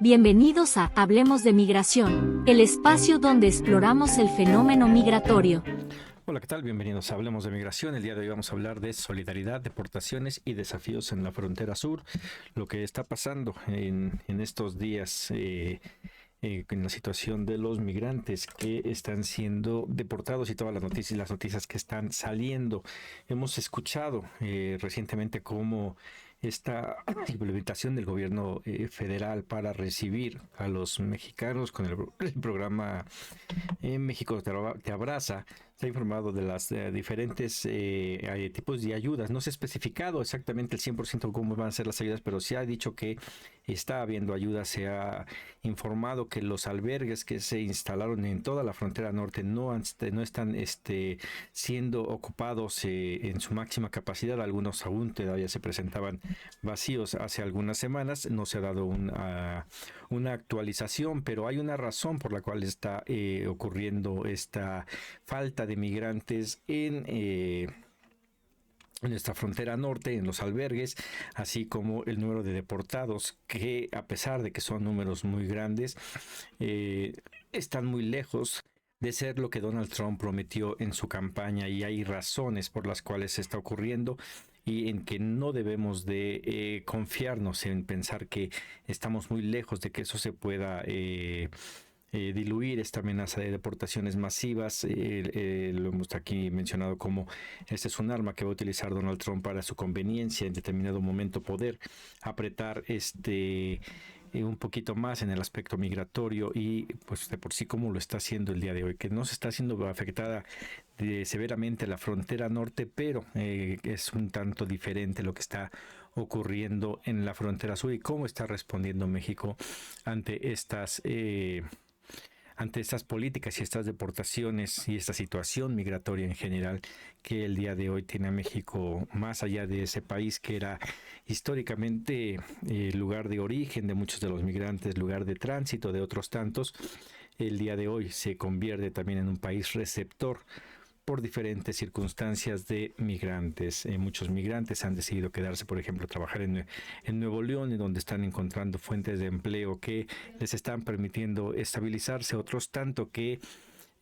Bienvenidos a Hablemos de Migración, el espacio donde exploramos el fenómeno migratorio. Hola, ¿qué tal? Bienvenidos a Hablemos de Migración. El día de hoy vamos a hablar de solidaridad, deportaciones y desafíos en la frontera sur. Lo que está pasando en estos días en la situación de los migrantes que están siendo deportados y todas las noticias que están saliendo. Hemos escuchado recientemente cómo esta implementación del gobierno federal para recibir a los mexicanos con el programa México te abraza. Se ha informado de las diferentes tipos de ayudas. No se ha especificado exactamente el 100% cómo van a ser las ayudas, pero se ha dicho que está habiendo ayuda. Se ha informado que los albergues que se instalaron en toda la frontera norte no están siendo ocupados en su máxima capacidad. Algunos aún todavía se presentaban vacíos hace algunas semanas. No se ha dado una actualización, pero hay una razón por la cual está ocurriendo esta falta de migrantes en nuestra frontera norte, en los albergues, así como el número de deportados, que a pesar de que son números muy grandes, están muy lejos de ser lo que Donald Trump prometió en su campaña, y hay razones por las cuales se está ocurriendo y en que no debemos de confiarnos en pensar que estamos muy lejos de que eso se pueda diluir esta amenaza de deportaciones masivas. Lo hemos aquí mencionado como este es un arma que va a utilizar Donald Trump para su conveniencia, en determinado momento poder apretar un poquito más en el aspecto migratorio, y pues de por sí como lo está haciendo el día de hoy, que no se está haciendo afectada severamente la frontera norte, pero es un tanto diferente lo que está ocurriendo en la frontera sur y cómo está respondiendo México ante estas políticas y estas deportaciones y esta situación migratoria en general que el día de hoy tiene a México, más allá de ese país que era históricamente lugar de origen de muchos de los migrantes, lugar de tránsito de otros tantos. El día de hoy se convierte también en un país receptor por diferentes circunstancias de migrantes. Muchos migrantes han decidido quedarse, por ejemplo, trabajar en Nuevo León, en donde están encontrando fuentes de empleo que les están permitiendo estabilizarse. Otros tanto que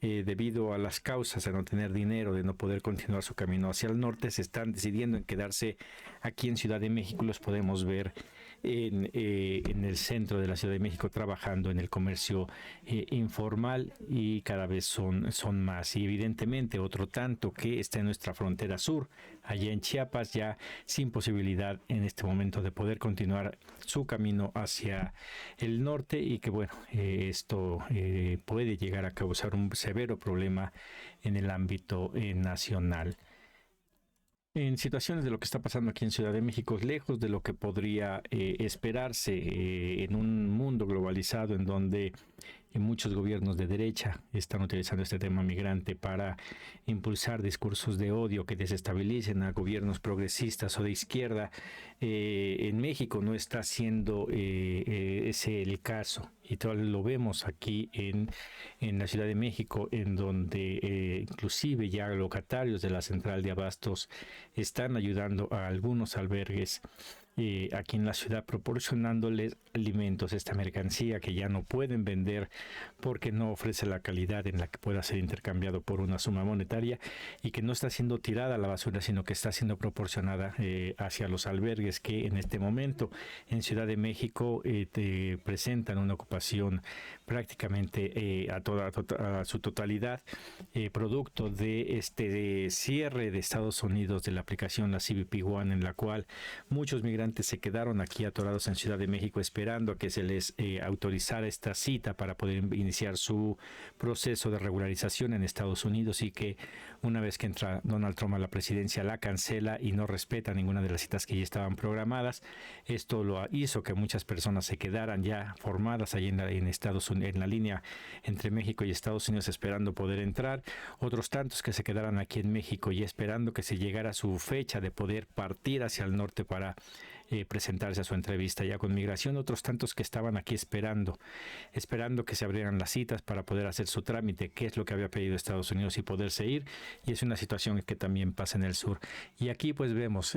debido a las causas de no tener dinero, de no poder continuar su camino hacia el norte, se están decidiendo en quedarse aquí en Ciudad de México. Los podemos ver en el centro de la Ciudad de México trabajando en el comercio informal, y cada vez son más. Y evidentemente otro tanto que está en nuestra frontera sur, allá en Chiapas, ya sin posibilidad en este momento de poder continuar su camino hacia el norte, y que bueno, esto puede llegar a causar un severo problema en el ámbito nacional. En situaciones de lo que está pasando aquí en Ciudad de México, lejos de lo que podría esperarse en un mundo globalizado en donde muchos gobiernos de derecha están utilizando este tema migrante para impulsar discursos de odio que desestabilicen a gobiernos progresistas o de izquierda. En México no está siendo ese el caso, y todo lo vemos aquí en la Ciudad de México, en donde inclusive ya locatarios de la central de abastos están ayudando a algunos albergues aquí en la ciudad, proporcionándoles alimentos, esta mercancía que ya no pueden vender porque no ofrece la calidad en la que pueda ser intercambiado por una suma monetaria, y que no está siendo tirada a la basura, sino que está siendo proporcionada hacia los albergues que en este momento en Ciudad de México te presentan una ocupación prácticamente a su totalidad, producto de este cierre de Estados Unidos de la aplicación, la CBP One, en la cual muchos migrantes se quedaron aquí atorados en Ciudad de México esperando a que se les autorizara esta cita para poder iniciar su proceso de regularización en Estados Unidos, y que una vez que entra Donald Trump a la presidencia la cancela y no respeta ninguna de las citas que ya estaban programadas. Esto lo hizo que muchas personas se quedaran ya formadas ahí en Estados Unidos, en la línea entre México y Estados Unidos, esperando poder entrar. Otros tantos que se quedaran aquí en México y esperando que se llegara su fecha de poder partir hacia el norte para presentarse a su entrevista ya con migración, otros tantos que estaban aquí esperando que se abrieran las citas para poder hacer su trámite, qué es lo que había pedido Estados Unidos y poderse ir, y es una situación que también pasa en el sur. Y aquí pues vemos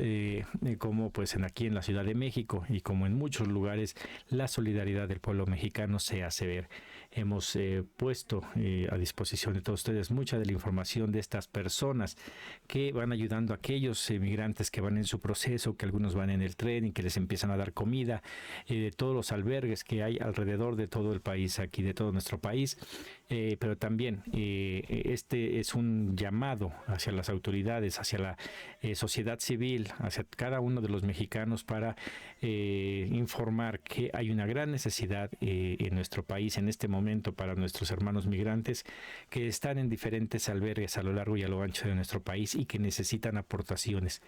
cómo pues aquí en la Ciudad de México y como en muchos lugares la solidaridad del pueblo mexicano se hace ver. Hemos puesto a disposición de todos ustedes mucha de la información de estas personas que van ayudando a aquellos migrantes que van en su proceso, que algunos van en el tren y que les empiezan a dar comida, de todos los albergues que hay alrededor de todo el país, aquí de todo nuestro país, pero también este es un llamado hacia las autoridades, hacia la sociedad civil, hacia cada uno de los mexicanos para informar que hay una gran necesidad en nuestro país en este momento para nuestros hermanos migrantes que están en diferentes albergues a lo largo y a lo ancho de nuestro país y que necesitan aportaciones.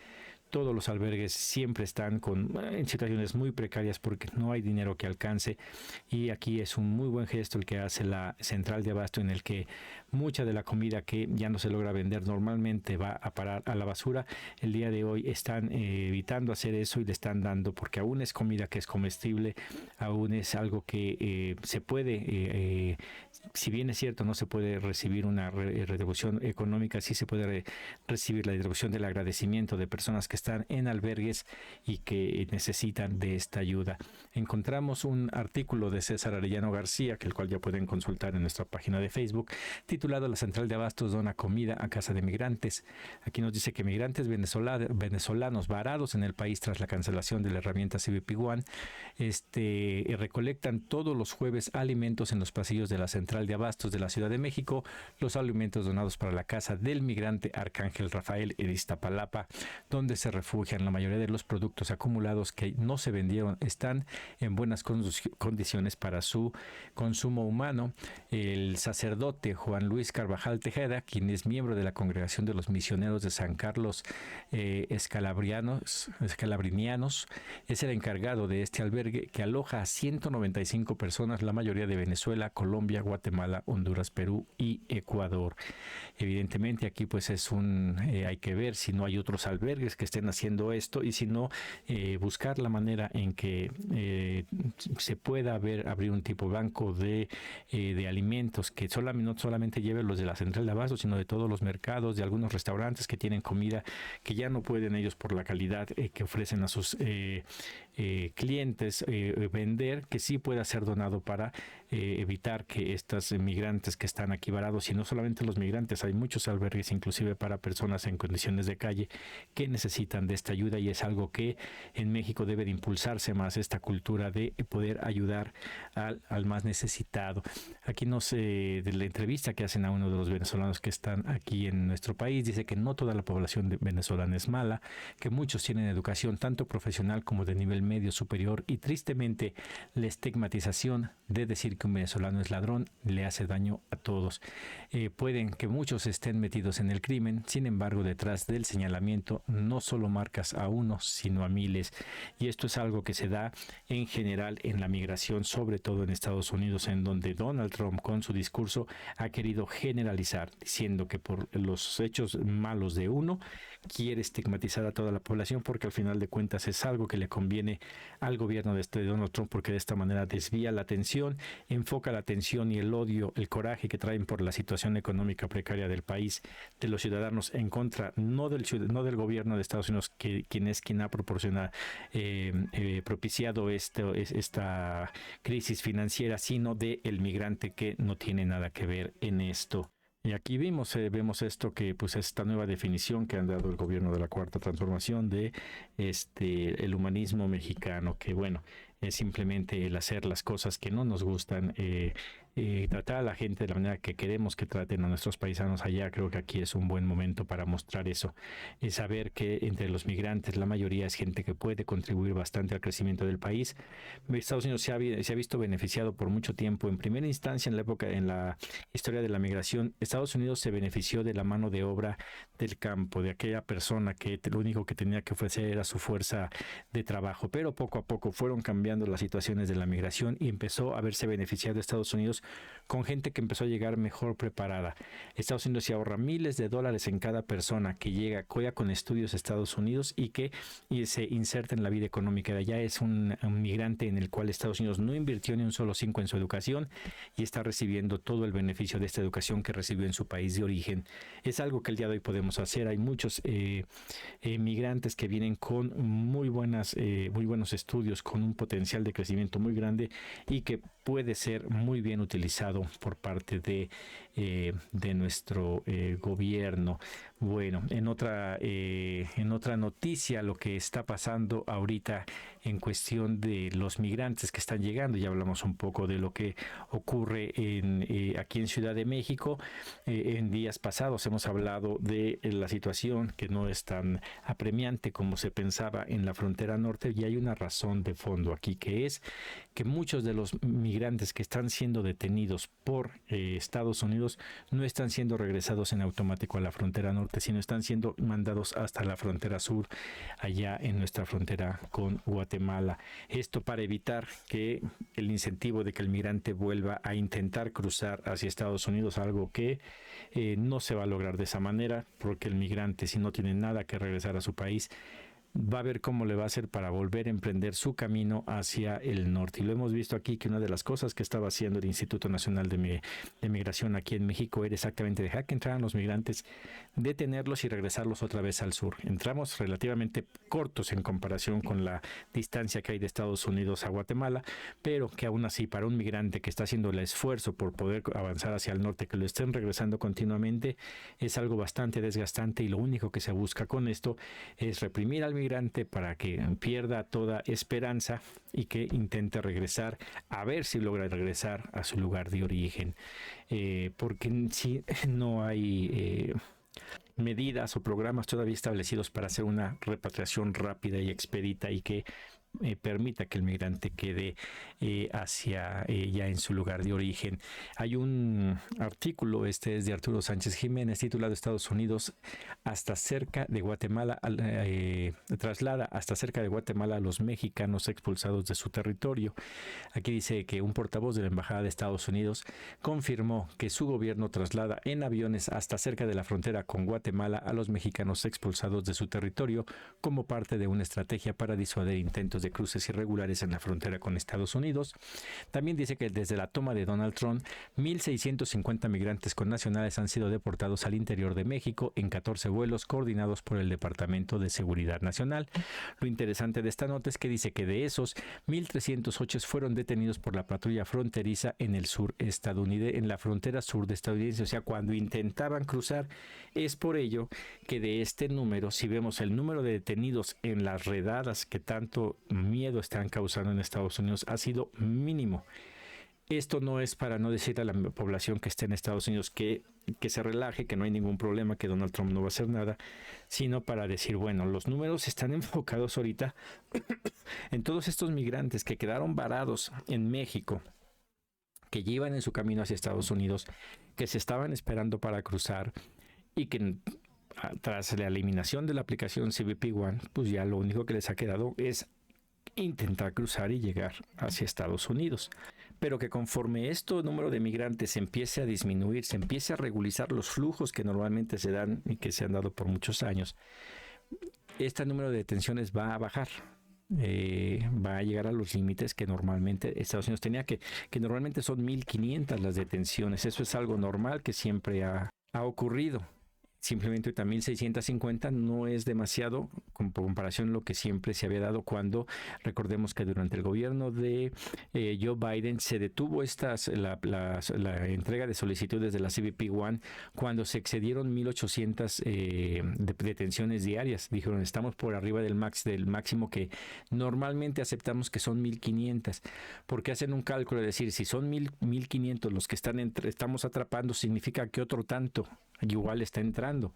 Todos los albergues siempre están en situaciones muy precarias porque no hay dinero que alcance, y aquí es un muy buen gesto el que hace la central de abasto, en el que mucha de la comida que ya no se logra vender normalmente va a parar a la basura. El día de hoy están evitando hacer eso y le están dando, porque aún es comida que es comestible, aún es algo que se puede, si bien es cierto no se puede recibir una retribución económica, sí se puede recibir la retribución del agradecimiento de personas que están en albergues y que necesitan de esta ayuda. Encontramos un artículo de César Arellano García, que el cual ya pueden consultar en nuestra página de Facebook, titulado "La Central de Abastos dona comida a casa de migrantes". Aquí nos dice que migrantes venezolanos varados en el país tras la cancelación de la herramienta CBP One recolectan todos los jueves alimentos en los pasillos de la Central de Abastos de la Ciudad de México. Los alimentos donados para la casa del migrante Arcángel Rafael en Iztapalapa, donde se refugian la mayoría de los productos acumulados que no se vendieron, están en buenas condiciones para su consumo humano. El sacerdote Juan Luis Carvajal Tejeda, quien es miembro de la Congregación de los Misioneros de San Carlos Escalabrinianos, es el encargado de este albergue que aloja a 195 personas, la mayoría de Venezuela, Colombia, Guatemala, Honduras, Perú y Ecuador. Evidentemente aquí pues hay que ver si no hay otros albergues que estén haciendo esto, y si no, buscar la manera en que se pueda abrir un tipo de banco de alimentos que no solamente lleve los de la central de abasto, sino de todos los mercados, de algunos restaurantes que tienen comida que ya no pueden ellos por la calidad que ofrecen a sus clientes vender, que sí pueda ser donado para evitar que estos migrantes que están aquí varados, y no solamente los migrantes, hay muchos albergues inclusive para personas en condiciones de calle que necesitan de esta ayuda, y es algo que en México debe de impulsarse más, esta cultura de poder ayudar al más necesitado. Aquí de la entrevista que hacen a uno de los venezolanos que están aquí en nuestro país, dice que no toda la población venezolana es mala, que muchos tienen educación tanto profesional como de nivel medio superior, y tristemente la estigmatización de decir que un venezolano es ladrón le hace daño a todos. Pueden que muchos estén metidos en el crimen, sin embargo detrás del señalamiento no solo marcas a unos sino a miles, y esto es algo que se da en general en la migración, sobre todo en Estados Unidos, en donde Donald Trump con su discurso ha querido generalizar, diciendo que por los hechos malos de uno quiere estigmatizar a toda la población, porque al final de cuentas es algo que le conviene al gobierno de Donald Trump, porque de esta manera desvía la atención, enfoca la atención y el odio, el coraje que traen por la situación económica precaria del país, de los ciudadanos, en contra no del gobierno de Estados Unidos, quien ha propiciado esta crisis financiera, sino del migrante, que no tiene nada que ver en esto. Y aquí vemos esto, que pues esta nueva definición que han dado el gobierno de la Cuarta Transformación de el humanismo mexicano, que bueno, es simplemente el hacer las cosas que no nos gustan, tratar a la gente de la manera que queremos que traten a nuestros paisanos allá. Creo que aquí es un buen momento para mostrar eso, saber que entre los migrantes la mayoría es gente que puede contribuir bastante al crecimiento del país. Estados Unidos se ha visto beneficiado por mucho tiempo. En primera instancia, en la historia de la migración, Estados Unidos se benefició de la mano de obra del campo, de aquella persona que lo único que tenía que ofrecer era su fuerza de trabajo, pero poco a poco fueron cambiando las situaciones de la migración y empezó a verse beneficiado Estados Unidos Unidos, con gente que empezó a llegar mejor preparada. Estados Unidos se ahorra miles de dólares en cada persona que llega con estudios a Estados Unidos y se inserta en la vida económica de allá. Es un migrante en el cual Estados Unidos no invirtió ni un solo 5 en su educación y está recibiendo todo el beneficio de esta educación que recibió en su país de origen. Es algo que el día de hoy podemos hacer. Hay muchos migrantes que vienen con muy buenos estudios, con un potencial de crecimiento muy grande y que puede ser muy bien utilizado por parte de nuestro gobierno. Bueno, en otra noticia, lo que está pasando ahorita en cuestión de los migrantes que están llegando, ya hablamos un poco de lo que ocurre aquí en Ciudad de México. En días pasados hemos hablado de la situación que no es tan apremiante como se pensaba en la frontera norte, y hay una razón de fondo aquí, que es que muchos de los migrantes que están siendo detenidos por Estados Unidos no están siendo regresados en automático a la frontera norte, sino están siendo mandados hasta la frontera sur, allá en nuestra frontera con Guatemala. Esto para evitar que el incentivo de que el migrante vuelva a intentar cruzar hacia Estados Unidos, algo que no se va a lograr de esa manera, porque el migrante, si no tiene nada que regresar a su país, va a ver cómo le va a hacer para volver a emprender su camino hacia el norte. Y lo hemos visto aquí, que una de las cosas que estaba haciendo el Instituto Nacional de Migración aquí en México era exactamente dejar que entraran los migrantes, detenerlos y regresarlos otra vez al sur. Entramos relativamente cortos en comparación con la distancia que hay de Estados Unidos a Guatemala, pero que aún así, para un migrante que está haciendo el esfuerzo por poder avanzar hacia el norte, que lo estén regresando continuamente, es algo bastante desgastante, y lo único que se busca con esto es reprimir al migrante para que pierda toda esperanza y que intente regresar, a ver si logra regresar a su lugar de origen, porque si no hay medidas o programas todavía establecidos para hacer una repatriación rápida y expedita y que permita que el migrante quede hacia ya en su lugar de origen. Hay un artículo, este es de Arturo Sánchez Jiménez, titulado Estados Unidos hasta cerca de Guatemala, traslada hasta cerca de Guatemala a los mexicanos expulsados de su territorio. Aquí dice que un portavoz de la Embajada de Estados Unidos confirmó que su gobierno traslada en aviones hasta cerca de la frontera con Guatemala a los mexicanos expulsados de su territorio como parte de una estrategia para disuadir intentos de cruces irregulares en la frontera con Estados Unidos. También dice que desde la toma de Donald Trump, 1,650 migrantes connacionales han sido deportados al interior de México en 14 vuelos coordinados por el Departamento de Seguridad Nacional. Lo interesante de esta nota es que dice que de esos, 1,308 fueron detenidos por la patrulla fronteriza en el sur estadounidense, en la frontera sur de estadounidense, o sea, cuando intentaban cruzar. Es por ello que de este número, si vemos el número de detenidos en las redadas que tanto miedo están causando en Estados Unidos, ha sido mínimo. Esto no es para no decir a la población que esté en Estados Unidos que se relaje, que no hay ningún problema, que Donald Trump no va a hacer nada, sino para decir, bueno, los números están enfocados ahorita en todos estos migrantes que quedaron varados en México, que llevan en su camino hacia Estados Unidos, que se estaban esperando para cruzar y que tras la eliminación de la aplicación CBP One, pues ya lo único que les ha quedado es intentar cruzar y llegar hacia Estados Unidos. Pero que conforme este número de migrantes empiece a disminuir, se empiece a regularizar los flujos que normalmente se dan y que se han dado por muchos años, este número de detenciones va a bajar. Va a llegar a los límites que normalmente Estados Unidos tenía, que normalmente son 1,500 las detenciones. Eso es algo normal que siempre ha ocurrido. Simplemente ahorita 1,650 no es demasiado con comparación a lo que siempre se había dado, cuando recordemos que durante el gobierno de Joe Biden se detuvo la entrega de solicitudes de la CBP One cuando se excedieron 1,800 detenciones diarias. Dijeron, estamos por arriba del máximo que normalmente aceptamos, que son 1,500, porque hacen un cálculo de decir, si son 1,500 los que estamos atrapando, significa que otro tanto igual está entrando.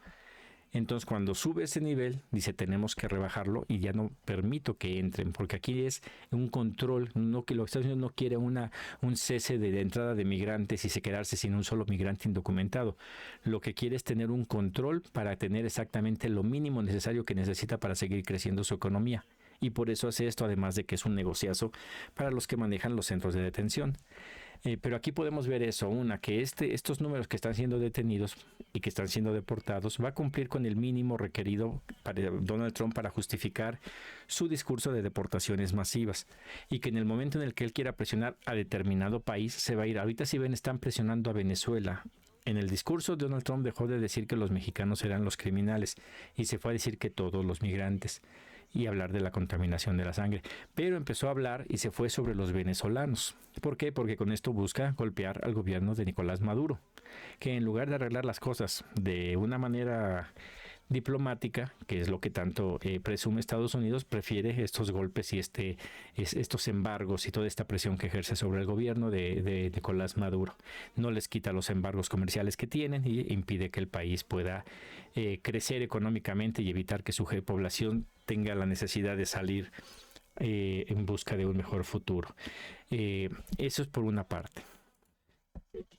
Entonces, cuando sube ese nivel, dice, tenemos que rebajarlo y ya no permito que entren, porque aquí es un control, no que los Estados Unidos no quiere un cese de entrada de migrantes y se quedarse sin un solo migrante indocumentado. Lo que quiere es tener un control para tener exactamente lo mínimo necesario que necesita para seguir creciendo su economía. Y por eso hace esto, además de que es un negociazo para los que manejan los centros de detención. Pero aquí podemos ver eso, que estos números que están siendo detenidos y que están siendo deportados va a cumplir con el mínimo requerido para Donald Trump para justificar su discurso de deportaciones masivas, y que en el momento en el que él quiera presionar a determinado país se va a ir. Ahorita si ven están presionando a Venezuela. En el discurso Donald Trump dejó de decir que los mexicanos eran los criminales y se fue a decir que todos los migrantes, y hablar de la contaminación de la sangre. Pero empezó a hablar y se fue sobre los venezolanos. ¿Por qué? Porque con esto busca golpear al gobierno de Nicolás Maduro, que en lugar de arreglar las cosas de una manera diplomática, que es lo que tanto presume Estados Unidos, prefiere estos golpes y estos embargos y toda esta presión que ejerce sobre el gobierno de Nicolás Maduro. No les quita los embargos comerciales que tienen y impide que el país pueda crecer económicamente y evitar que su población tenga la necesidad de salir en busca de un mejor futuro. Eso es por una parte.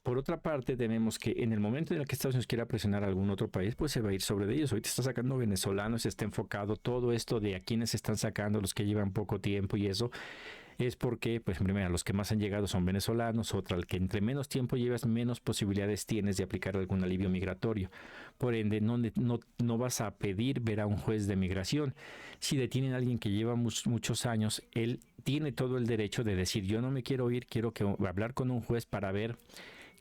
Por otra parte, tenemos que en el momento en el que Estados Unidos quiera presionar a algún otro país, pues se va a ir sobre ellos. Ahorita está sacando venezolanos, se está enfocado todo esto de a quienes están sacando, los que llevan poco tiempo, y eso es porque, pues primero, los que más han llegado son venezolanos. Otra, el que entre menos tiempo llevas, menos posibilidades tienes de aplicar algún alivio migratorio. Por ende, no vas a pedir ver a un juez de migración. Si detienen a alguien que lleva muchos años, él tiene todo el derecho de decir: yo no me quiero ir, quiero hablar con un juez para ver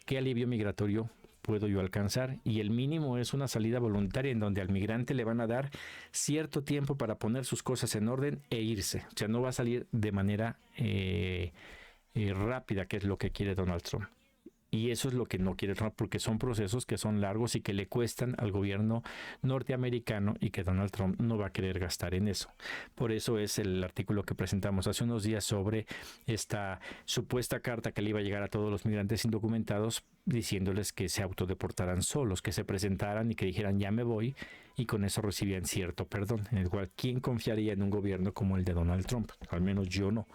qué alivio migratorio puedo yo alcanzar, y el mínimo es una salida voluntaria en donde al migrante le van a dar cierto tiempo para poner sus cosas en orden e irse. O sea, no va a salir de manera rápida, que es lo que quiere Donald Trump. Y eso es lo que no quiere Trump, porque son procesos que son largos y que le cuestan al gobierno norteamericano, y que Donald Trump no va a querer gastar en eso. Por eso es el artículo que presentamos hace unos días sobre esta supuesta carta que le iba a llegar a todos los migrantes indocumentados, diciéndoles que se autodeportaran solos, que se presentaran y que dijeran: ya me voy, y con eso recibían cierto perdón. En el cual, ¿quién confiaría en un gobierno como el de Donald Trump? Al menos yo no.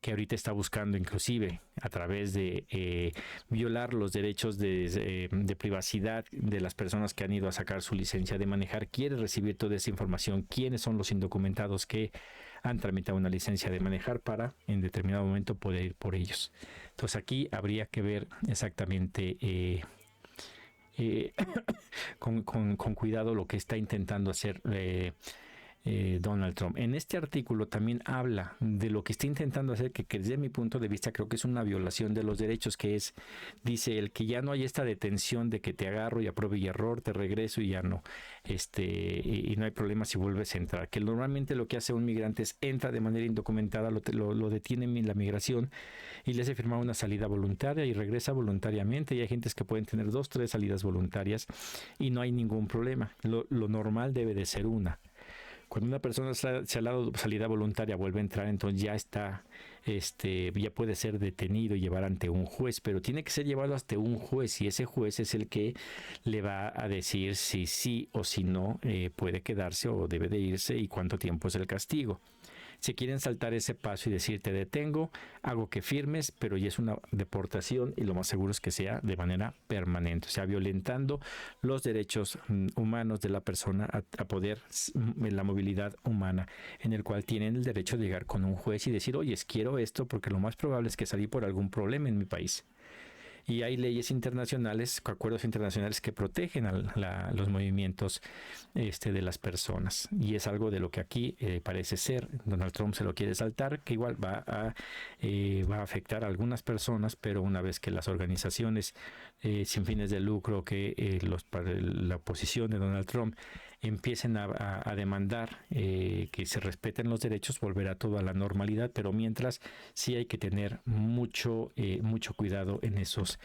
Que ahorita está buscando, inclusive a través de violar los derechos de privacidad de las personas que han ido a sacar su licencia de manejar, quiere recibir toda esa información: quiénes son los indocumentados que han tramitado una licencia de manejar, para en determinado momento poder ir por ellos. Entonces aquí habría que ver exactamente con cuidado lo que está intentando hacer Donald Trump. En este artículo también habla de lo que está intentando hacer, que desde mi punto de vista creo que es una violación de los derechos, que es, dice él, que ya no hay esta detención de que te agarro y apruebe y error, te regreso y ya no, y no hay problema si vuelves a entrar. Que normalmente lo que hace un migrante es entra de manera indocumentada, lo detiene en la migración y le hace firmar una salida voluntaria y regresa voluntariamente, y hay gentes que pueden tener 2, 3 salidas voluntarias y no hay ningún problema. Lo normal debe de ser una. Cuando una persona se ha dado salida voluntaria, vuelve a entrar, entonces ya está, ya puede ser detenido y llevar ante un juez, pero tiene que ser llevado ante un juez, y ese juez es el que le va a decir si sí o si no puede quedarse o debe de irse, y cuánto tiempo es el castigo. Si quieren saltar ese paso y decir: te detengo, hago que firmes, pero ya es una deportación, y lo más seguro es que sea de manera permanente, o sea, violentando los derechos humanos de la persona a poder la movilidad humana, en el cual tienen el derecho de llegar con un juez y decir: oye, quiero esto porque lo más probable es que salí por algún problema en mi país. Y hay leyes internacionales, acuerdos internacionales que protegen a los movimientos de las personas. Y es algo de lo que aquí parece ser Donald Trump se lo quiere saltar, que igual va a afectar a algunas personas, pero una vez que las organizaciones sin fines de lucro, que la oposición de Donald Trump empiecen a demandar que se respeten los derechos, volverá todo a la normalidad. Pero mientras, sí hay que tener mucho cuidado en ese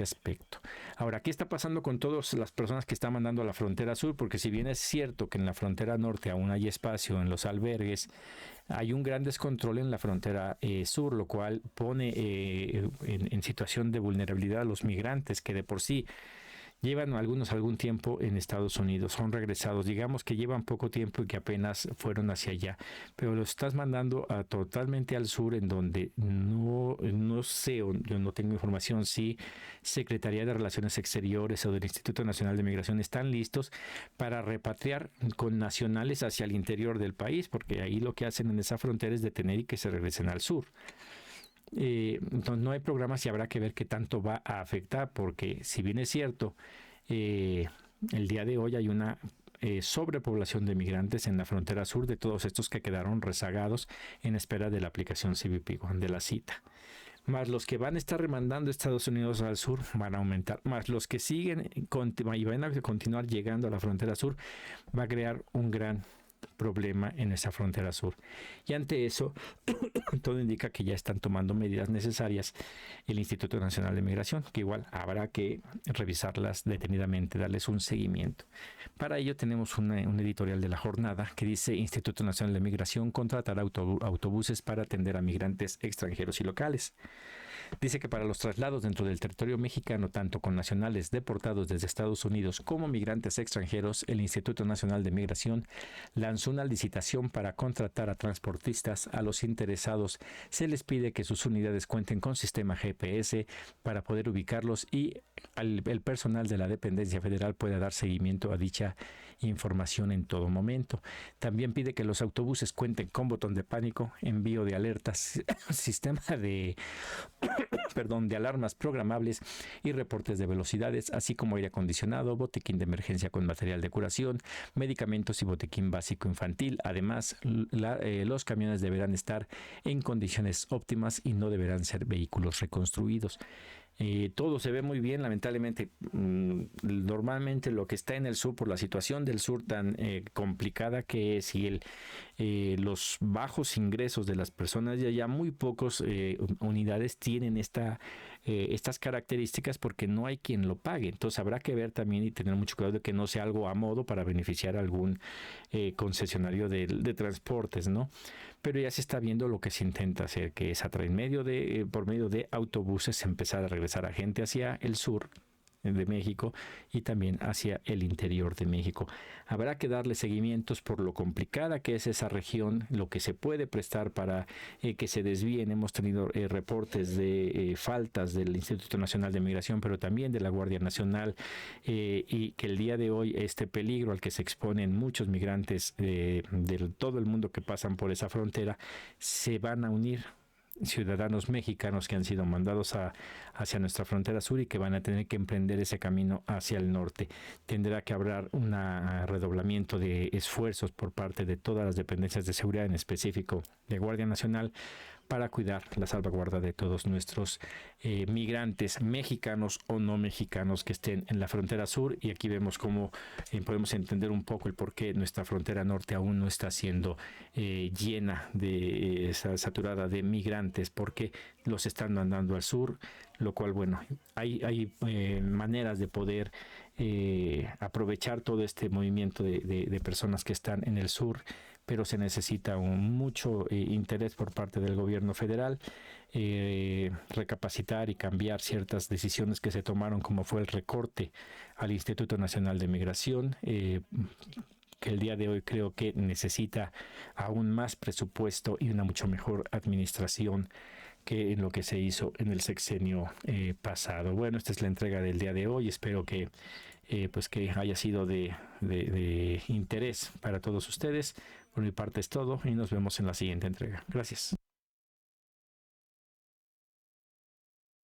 aspecto. Ahora, ¿qué está pasando con todas las personas que están mandando a la frontera sur? Porque si bien es cierto que en la frontera norte aún hay espacio en los albergues, hay un gran descontrol en la frontera sur, lo cual pone en situación de vulnerabilidad a los migrantes, que de por sí llevan algunos algún tiempo en Estados Unidos, son regresados, digamos que llevan poco tiempo y que apenas fueron hacia allá, pero los estás mandando totalmente al sur, en donde no sé, yo no tengo información si Secretaría de Relaciones Exteriores o del Instituto Nacional de Migración están listos para repatriar con nacionales hacia el interior del país, porque ahí lo que hacen en esa frontera es detener y que se regresen al sur. Entonces no hay programas y habrá que ver qué tanto va a afectar, porque si bien es cierto, el día de hoy hay una sobrepoblación de migrantes en la frontera sur, de todos estos que quedaron rezagados en espera de la aplicación CBP One, de la cita. Más los que van a estar remandando Estados Unidos al sur van a aumentar, más los que siguen y van a continuar llegando a la frontera sur, va a crear un gran problema en esa frontera sur. Y ante eso, todo indica que ya están tomando medidas necesarias el Instituto Nacional de Migración, que igual habrá que revisarlas detenidamente, darles un seguimiento. Para ello tenemos un editorial de La Jornada que dice: Instituto Nacional de Migración contratará autobuses para atender a migrantes extranjeros y locales. Dice que para los traslados dentro del territorio mexicano, tanto con nacionales deportados desde Estados Unidos como migrantes extranjeros, el Instituto Nacional de Migración lanzó una licitación para contratar a transportistas. A los interesados se les pide que sus unidades cuenten con sistema GPS para poder ubicarlos y el personal de la dependencia federal pueda dar seguimiento a dicha información en todo momento. También pide que los autobuses cuenten con botón de pánico, envío de alertas, sistema de alarmas programables y reportes de velocidades, así como aire acondicionado, botiquín de emergencia con material de curación, medicamentos y botiquín básico infantil. Además, los camiones deberán estar en condiciones óptimas y no deberán ser vehículos reconstruidos. Todo se ve muy bien, lamentablemente. Normalmente lo que está en el sur, por la situación del sur tan complicada que es, y los bajos ingresos de las personas, ya muy pocos unidades tienen estas características porque no hay quien lo pague. Entonces habrá que ver también y tener mucho cuidado de que no sea algo a modo para beneficiar a algún concesionario de transportes, ¿no? Pero ya se está viendo lo que se intenta hacer, que es por medio de autobuses empezar a regresar a gente hacia el sur de México y también hacia el interior de México. Habrá que darle seguimientos por lo complicada que es esa región, lo que se puede prestar para que se desvíen. Hemos tenido reportes de faltas del Instituto Nacional de Migración, pero también de la Guardia Nacional, y que el día de hoy este peligro al que se exponen muchos migrantes de todo el mundo que pasan por esa frontera, se van a unir ciudadanos mexicanos que han sido mandados hacia nuestra frontera sur y que van a tener que emprender ese camino hacia el norte. Tendrá que haber un redoblamiento de esfuerzos por parte de todas las dependencias de seguridad, en específico de Guardia Nacional, para cuidar la salvaguarda de todos nuestros migrantes, mexicanos o no mexicanos, que estén en la frontera sur. Y aquí vemos cómo podemos entender un poco el por qué nuestra frontera norte aún no está siendo llena saturada de migrantes, porque los están mandando al sur, lo cual, bueno, hay maneras de poder aprovechar todo este movimiento de personas que están en el sur, pero se necesita mucho interés por parte del gobierno federal, recapacitar y cambiar ciertas decisiones que se tomaron, como fue el recorte al Instituto Nacional de Migración, que el día de hoy creo que necesita aún más presupuesto y una mucho mejor administración que en lo que se hizo en el sexenio pasado. Bueno, esta es la entrega del día de hoy. Espero que que haya sido de interés para todos ustedes. Por mi parte es todo y nos vemos en la siguiente entrega. Gracias.